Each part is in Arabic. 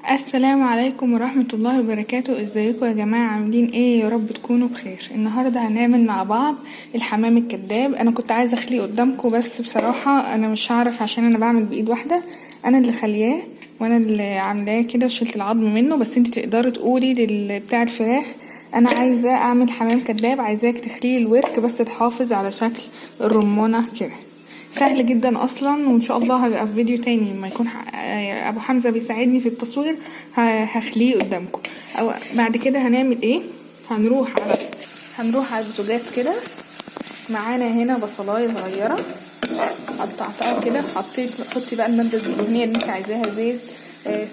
السلام عليكم ورحمة الله وبركاته. ازيكم يا جماعة؟ عاملين ايه؟ يا رب تكونوا بخير. النهاردة هنعمل مع بعض الحمام الكداب. انا كنت عايزة اخليه قدامكم بس بصراحة انا مش هعرف عشان انا بعمل بايد واحدة. انا اللي خلياه وانا اللي عاملاه كده وشلت العظم منه، بس انت تقدري تقولي بتاع الفراخ انا عايزة اعمل حمام كداب، عايزاك تخليه الورك بس تحافظ على شكل الرمانة كده. سهل جدا اصلا، وان شاء الله هبقى في فيديو تاني لما يكون ابو حمزة بيساعدني في التصوير هخليه قدامكم. او بعد كده هنعمل ايه؟ هنروح على البوتاجاز كده. معانا هنا بصلايه صغيره قطعتها كده، حطي بقى الماده الدهنيه اللي انت عايزاها، زيت،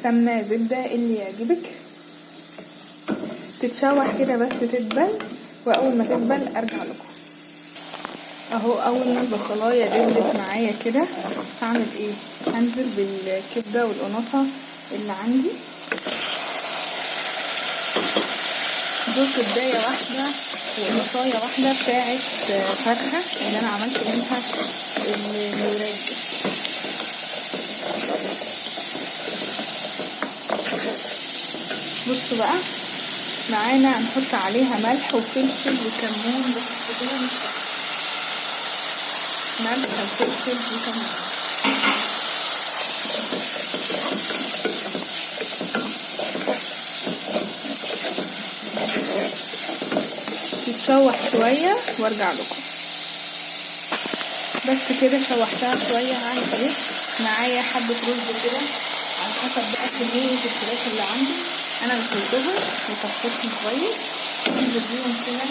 سمنه، زبده، اللي يعجبك. تتشوح كده بس تدبل، واول ما تدبل ارجع لكم. اهو اول ما البصلايه دبلت معايا كده هعمل ايه؟ هنزل بالكبده والقناصه اللي عندي دول، كبدايه واحده وقناصايه واحده بتاعت فرخه اللي انا عملت منها الوراك. بصوا بقى، معانا هنحط عليها ملح وفلفل وكمون، بس كده ملح وفلفل وكمون. تتشوح شوية وارجع لكم. بس كده شوحتها شوية. هعمل ايه؟ معايا حبة رز كده على حسب بقى كمية الفراخ اللي عندي. انا غسلتهم وصفيتهم كويس، انزل بيهم كده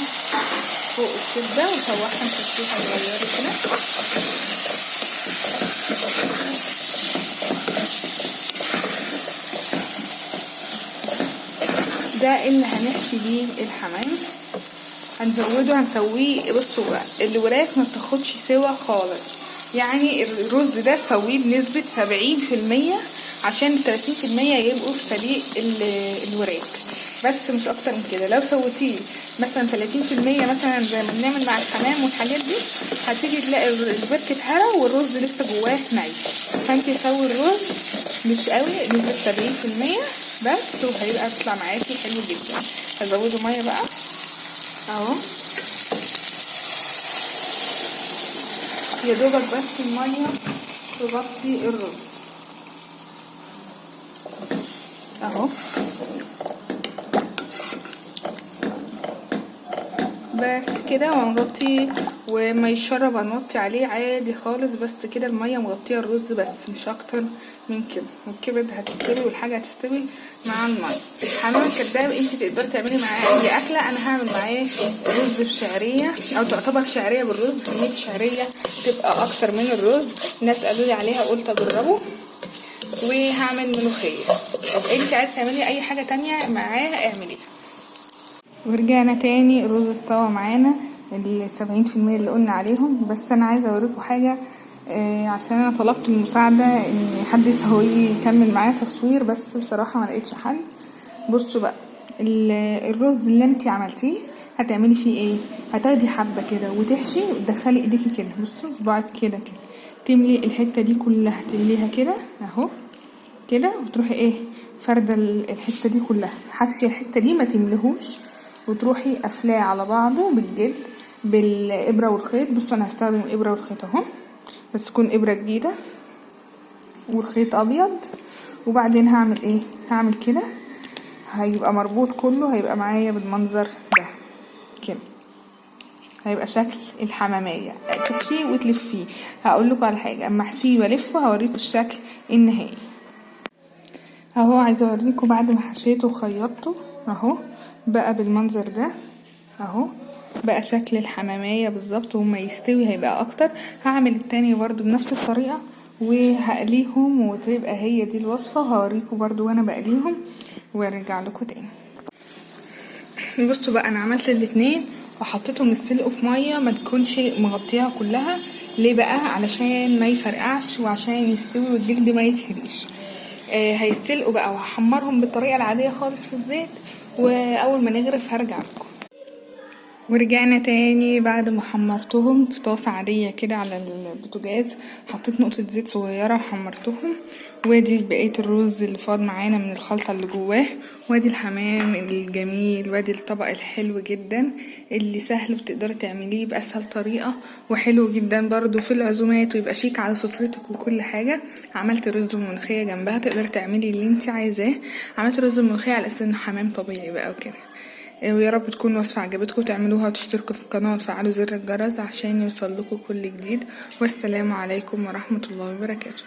فوق الكبدة وشوحهم تشويحة صغيرة كده. ده اللي هنحشي بيه الحمام. هنسويه. بصوا بقى، الوراك ما بتاخدش سوا خالص، يعني الرز ده تسويه بنسبة 70% عشان 30% يبقوا في سليق الوراك، بس مش اكتر من كده. لو سويتيه مثلا 30% مثلا زي ما بنعمل مع الحمام والحاجات دي، هتيجي تلاقي الورك اتهرى والرز لسه جواه ني. فانت سوي الرز مش قوي، نسبة 70% بس، وهيبقى يطلع معاكي حلو جدا. هزوده ميه بقى اهو، يا دوبك بس الميه تغطي الرز اهو، بس كده. وهنغطيه وما يشرب هنوطي عليه عادي خالص، بس كده الميه مغطيه الرز بس مش اكتر من كده. والكبد هتستوي والحاجه هتستوي مع الميه. الحمام الكداب انت تقدري تعملي معاه اي اكله. انا هعمل معاه رز بشعريه، او تعتبر شعريه بالرز، كميه شعريه تبقى اكتر من الرز. الناس قالوا لي عليها، قلت اجربه. وهعمل ملوخيه. انت عايزه تعملي اي حاجه تانية معاه اعمليها. ورجعنا تاني، الرز استوى معانا 70% اللي قلنا عليهم. بس انا عايزه اوريكم حاجه، عشان انا طلبت المساعده ان حد يسويه يكمل معايا تصوير، بس بصراحه ما لقيتش حل. بصوا بقى، الرز اللي انتي عملتيه هتعملي فيه ايه؟ هتاخدي حبه كده وتحشي وتدخلي ايديكي كده، بصوا صباعك كده تملي الحته دي كلها، تمليها كده اهو كده، وتروحي ايه فرده الحته دي كلها، حشي الحته دي ما تملهوش، وتروحي قافلاه على بعضه بالجلد بالابره والخيط. بصوا انا هستخدم الابره والخيط اهو، بس تكون ابره جديده والخيط ابيض. وبعدين هعمل ايه؟ هعمل كده، هيبقى مربوط كله، هيبقى معايا بالمنظر ده كده، هيبقى شكل الحمامية. تحشيه وتلفيه. هقولكوا على حاجة، اما احشيه والفه هوريكوا الشكل النهائي اهو. عايزه اوريكم بعد ما حشيته وخيطته اهو بقى بالمنظر ده اهو، بقى شكل الحمامية بالظبط. وما يستوي هيبقى اكتر. هعمل التاني برضو بنفس الطريقة وهقليهم، وتبقى هي دي الوصفة. هوريكم برضو وانا بقليهم وارجع لكم تاني. بصوا بقى، انا عملت الاتنين وحطيتهم يتسلقوا في ميه ما تكونش مغطيها كلها. ليه بقى؟ علشان ما يفرقعش وعشان يستوي والجلد ما يتهريش. هيتسلقوا بقى، وهحمرهم بالطريقه العاديه خالص في الزيت، واول ما نغرف هرجع لكم. ورجعنا تاني بعد ما حمرتهم في طاسة عادية كده على البوتاجاز. حطيت نقطة زيت صغيرة وحمرتهم. وادي بقية الرز اللي فاض معانا من الخلطة اللي جواه. وادي الحمام الجميل، وادي الطبق الحلو جدا اللي سهل وتقدري تعمليه بأسهل طريقة، وحلو جدا برضو في العزومات ويبقى شيك على سفرتك وكل حاجة. عملت رز وملوخية جنبها، تقدري تعملي اللي انت عايزاه. عملت رز وملوخية على اساس انه حمام طبيعي بقى وكده. ويا رب تكون وصفة عجبتكم، تعملوها وتشتركوا في القناة وتفعلوا زر الجرس عشان يوصلكوا كل جديد. والسلام عليكم ورحمة الله وبركاته.